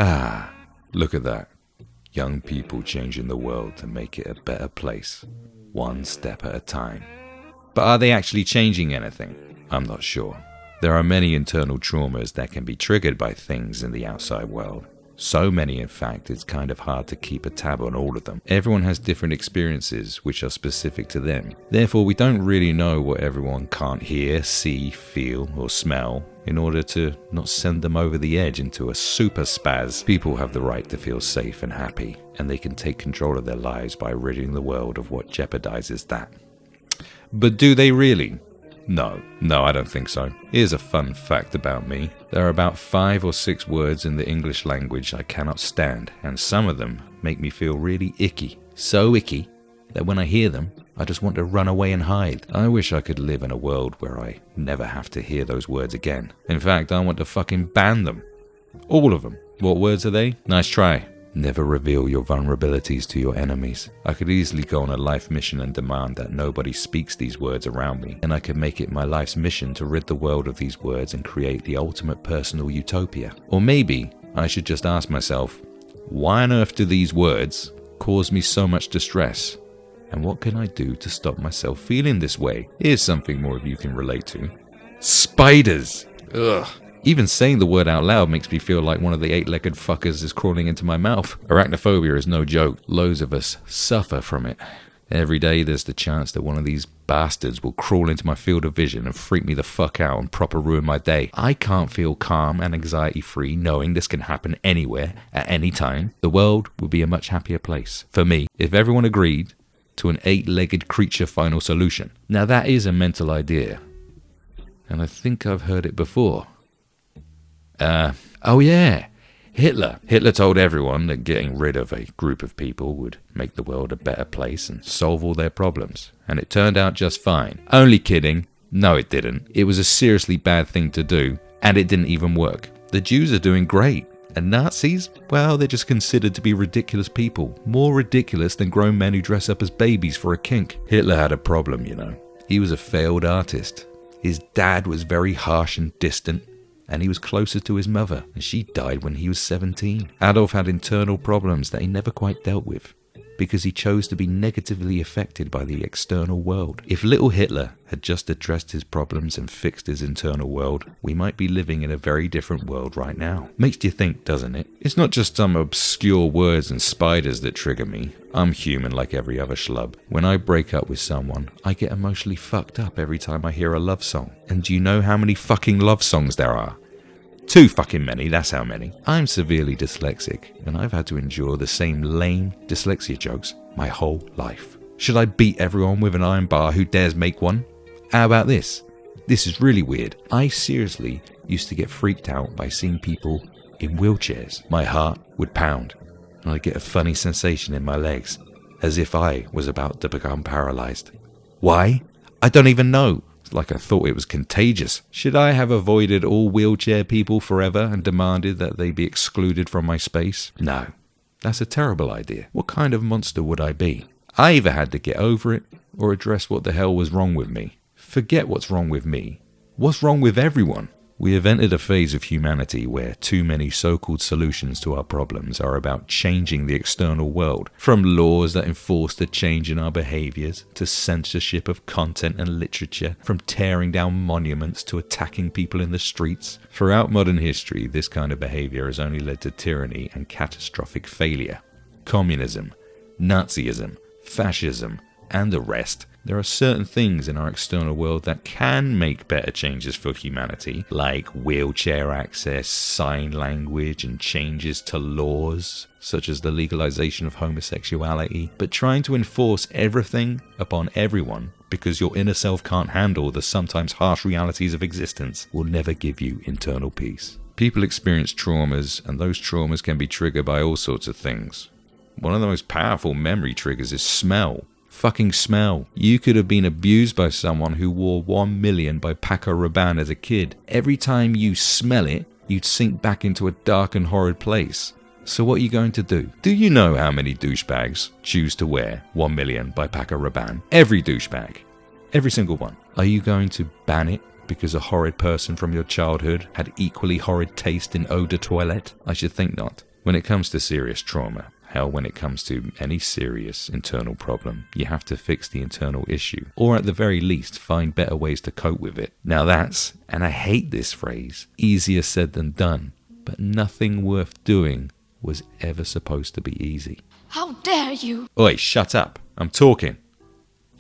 Ah, look at that. Young people changing the world to make it a better place, one step at a time. But are they actually changing anything? I'm not sure. There are many internal traumas that can be triggered by things in the outside world. So many, in fact, it's kind of hard to keep a tab on all of them. Everyone has different experiences which are specific to them. Therefore, we don't really know what everyone can't hear, see, feel, or smell in order to not send them over the edge into a super spaz. People have the right to feel safe and happy, and they can take control of their lives by ridding the world of what jeopardizes that. But do they really? No, I don't think so. Here's a fun fact about me. There are about 5 or 6 words in the English language I cannot stand, and some of them make me feel really icky. So icky that when I hear them, I just want to run away and hide. I wish I could live in a world where I never have to hear those words again. In fact, I want to fucking ban them. All of them. What words are they? Nice try. Never reveal your vulnerabilities to your enemies. I could easily go on a life mission and demand that nobody speaks these words around me, and I could make it my life's mission to rid the world of these words and create the ultimate personal utopia. Or maybe I should just ask myself, why on earth do these words cause me so much distress? And what can I do to stop myself feeling this way? Here's something more of you can relate to. Spiders! Ugh. Even saying the word out loud makes me feel like one of the 8-legged fuckers is crawling into my mouth. Arachnophobia is no joke. Loads of us suffer from it. Every day there's the chance that one of these bastards will crawl into my field of vision and freak me the fuck out and proper ruin my day. I can't feel calm and anxiety-free knowing this can happen anywhere, at any time. The world would be a much happier place, for me, if everyone agreed to an 8-legged creature final solution. Now that is a mental idea, and I think I've heard it before. Oh yeah, Hitler. Hitler told everyone that getting rid of a group of people would make the world a better place and solve all their problems. And it turned out just fine. Only kidding. No, it didn't. It was a seriously bad thing to do, and it didn't even work. The Jews are doing great. And Nazis? Well, they're just considered to be ridiculous people. More ridiculous than grown men who dress up as babies for a kink. Hitler had a problem, you know. He was a failed artist. His dad was very harsh and distant, and he was closer to his mother, and she died when he was 17. Adolf had internal problems that he never quite dealt with, because he chose to be negatively affected by the external world. If little Hitler had just addressed his problems and fixed his internal world, we might be living in a very different world right now. Makes you think, doesn't it? It's not just some obscure words and spiders that trigger me. I'm human like every other schlub. When I break up with someone, I get emotionally fucked up every time I hear a love song. And do you know how many fucking love songs there are? Too fucking many, that's how many. I'm severely dyslexic, and I've had to endure the same lame dyslexia jokes my whole life. Should I beat everyone with an iron bar who dares make one? How about this? This is really weird. I seriously used to get freaked out by seeing people in wheelchairs. My heart would pound, and I'd get a funny sensation in my legs, as if I was about to become paralyzed. Why? I don't even know. Like I thought it was contagious. Should I have avoided all wheelchair people forever and demanded that they be excluded from my space? No, that's a terrible idea. What kind of monster would I be? I either had to get over it or address what the hell was wrong with me. Forget what's wrong with me. What's wrong with everyone? We have entered a phase of humanity where too many so-called solutions to our problems are about changing the external world, from laws that enforce the change in our behaviors, to censorship of content and literature, from tearing down monuments to attacking people in the streets. Throughout modern history, this kind of behavior has only led to tyranny and catastrophic failure. Communism, Nazism, fascism, and the rest. There are certain things in our external world that can make better changes for humanity, like wheelchair access, sign language, and changes to laws, such as the legalization of homosexuality. But trying to enforce everything upon everyone because your inner self can't handle the sometimes harsh realities of existence will never give you internal peace. People experience traumas, and those traumas can be triggered by all sorts of things. One of the most powerful memory triggers is smell. Fucking smell. You could have been abused by someone who wore 1 million by Paco Rabanne as a kid. Every time you smell it, you'd sink back into a dark and horrid place. So what are you going to do? Do you know how many douchebags choose to wear 1 million by Paco Rabanne? Every douchebag. Every single one. Are you going to ban it because a horrid person from your childhood had equally horrid taste in eau de toilette? I should think not. When it comes to serious trauma, hell, when it comes to any serious internal problem, you have to fix the internal issue, or at the very least, find better ways to cope with it. Now that's, and I hate this phrase, easier said than done, but nothing worth doing was ever supposed to be easy. How dare you? Oi, shut up. I'm talking.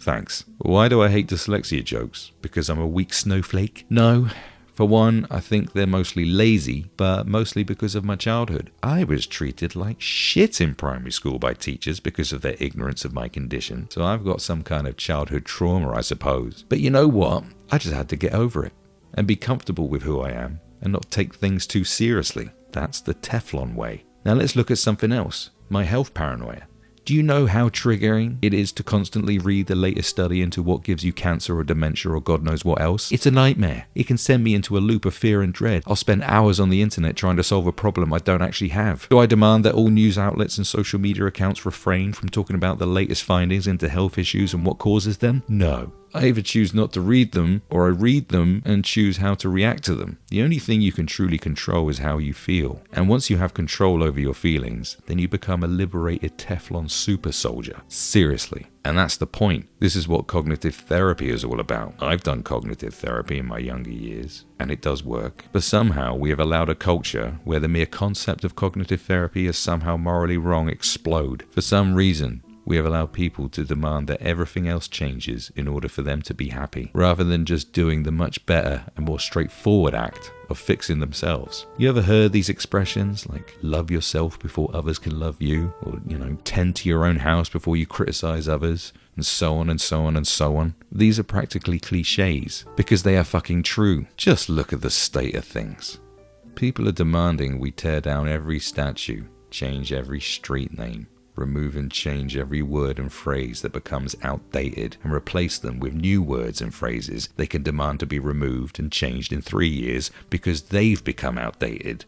Thanks. Why do I hate dyslexia jokes? Because I'm a weak snowflake? No. For one, I think they're mostly lazy, but mostly because of my childhood. I was treated like shit in primary school by teachers because of their ignorance of my condition, so I've got some kind of childhood trauma, I suppose. But you know what? I just had to get over it and be comfortable with who I am and not take things too seriously. That's the Teflon way. Now let's look at something else. My health paranoia. Do you know how triggering it is to constantly read the latest study into what gives you cancer or dementia or God knows what else? It's a nightmare. It can send me into a loop of fear and dread. I'll spend hours on the internet trying to solve a problem I don't actually have. Do I demand that all news outlets and social media accounts refrain from talking about the latest findings into health issues and what causes them? No. I either choose not to read them, or I read them and choose how to react to them. The only thing you can truly control is how you feel. And once you have control over your feelings, then you become a liberated Teflon super soldier. Seriously. And that's the point. This is what cognitive therapy is all about. I've done cognitive therapy in my younger years, and it does work. But somehow we have allowed a culture where the mere concept of cognitive therapy is somehow morally wrong explode. For some reason, we have allowed people to demand that everything else changes in order for them to be happy, rather than just doing the much better and more straightforward act of fixing themselves. You ever heard these expressions like love yourself before others can love you, or tend to your own house before you criticize others, and so on and so on and so on? These are practically cliches because they are fucking true. Just look at the state of things. People are demanding we tear down every statue, change every street name, remove and change every word and phrase that becomes outdated, and replace them with new words and phrases they can demand to be removed and changed in 3 years because they've become outdated.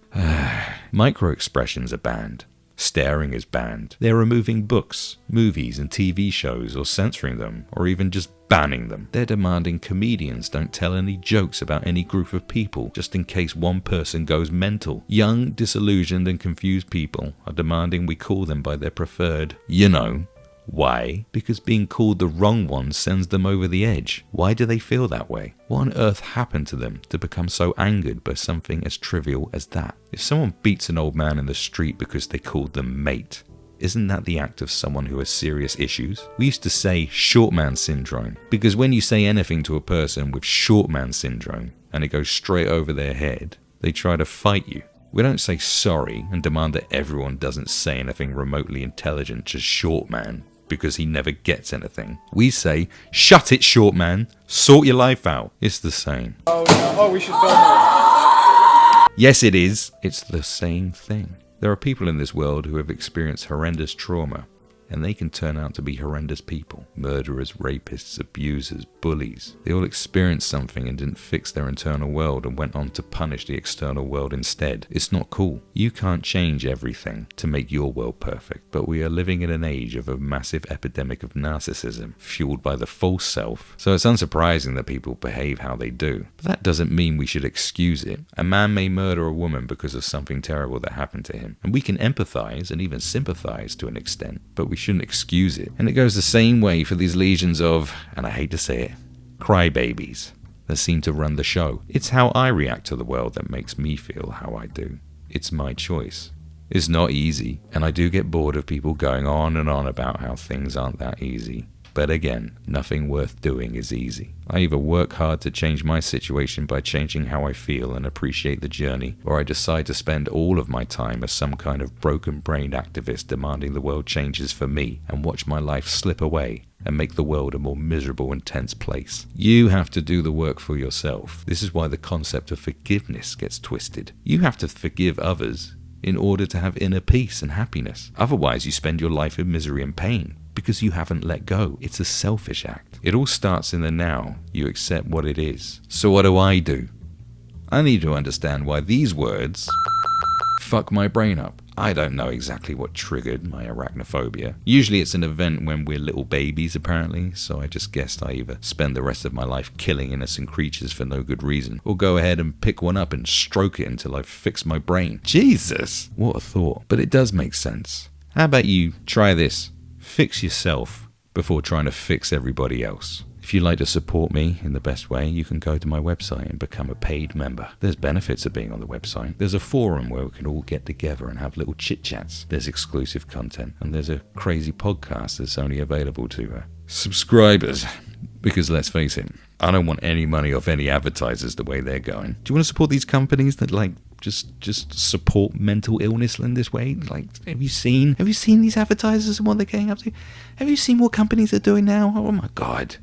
Micro-expressions are banned. Staring is banned. They're removing books, movies and TV shows, or censoring them, or even just banning them. They're demanding comedians don't tell any jokes about any group of people just in case one person goes mental. Young, disillusioned and confused people are demanding we call them by their preferred, why? Because being called the wrong one sends them over the edge. Why do they feel that way? What on earth happened to them to become so angered by something as trivial as that? If someone beats an old man in the street because they called them mate, isn't that the act of someone who has serious issues? We used to say short man syndrome, because when you say anything to a person with short man syndrome and it goes straight over their head, they try to fight you. We don't say sorry and demand that everyone doesn't say anything remotely intelligent to short man because he never gets anything. We say, shut it, short man, sort your life out. It's the same. We should film it. Yes, it is. It's the same thing. There are people in this world who have experienced horrendous trauma, and they can turn out to be horrendous people. Murderers, rapists, abusers, bullies. They all experienced something and didn't fix their internal world and went on to punish the external world instead. It's not cool. You can't change everything to make your world perfect, but we are living in an age of a massive epidemic of narcissism, fueled by the false self. So it's unsurprising that people behave how they do. But that doesn't mean we should excuse it. A man may murder a woman because of something terrible that happened to him, and we can empathize and even sympathize to an extent, but we shouldn't excuse it. And it goes the same way for these legions of, and I hate to say it, crybabies that seem to run the show. It's how I react to the world that makes me feel how I do. It's my choice. It's not easy, and I do get bored of people going on and on about how things aren't that easy. But again, nothing worth doing is easy. I either work hard to change my situation by changing how I feel and appreciate the journey, or I decide to spend all of my time as some kind of broken-brained activist demanding the world changes for me and watch my life slip away and make the world a more miserable and tense place. You have to do the work for yourself. This is why the concept of forgiveness gets twisted. You have to forgive others in order to have inner peace and happiness. Otherwise, you spend your life in misery and pain because you haven't let go. It's a selfish act. It all starts in the now. You accept what it is. So what do? I need to understand why these words fuck my brain up. I don't know exactly what triggered my arachnophobia. Usually it's an event when we're little babies, apparently, so I just guessed I either spend the rest of my life killing innocent creatures for no good reason, or go ahead and pick one up and stroke it until I've fixed my brain. Jesus! What a thought. But it does make sense. How about you try this? Fix yourself before trying to fix everybody else. If you'd like to support me in the best way, you can go to my website and become a paid member. There's benefits of being on the website. There's a forum where we can all get together and have little chit-chats. There's exclusive content. And there's a crazy podcast that's only available to subscribers. Because let's face it, I don't want any money off any advertisers the way they're going. Do you want to support these companies that just support mental illness in this way? Like, have you seen these advertisers and what they're getting up to? Have you seen what companies are doing now? Oh my God.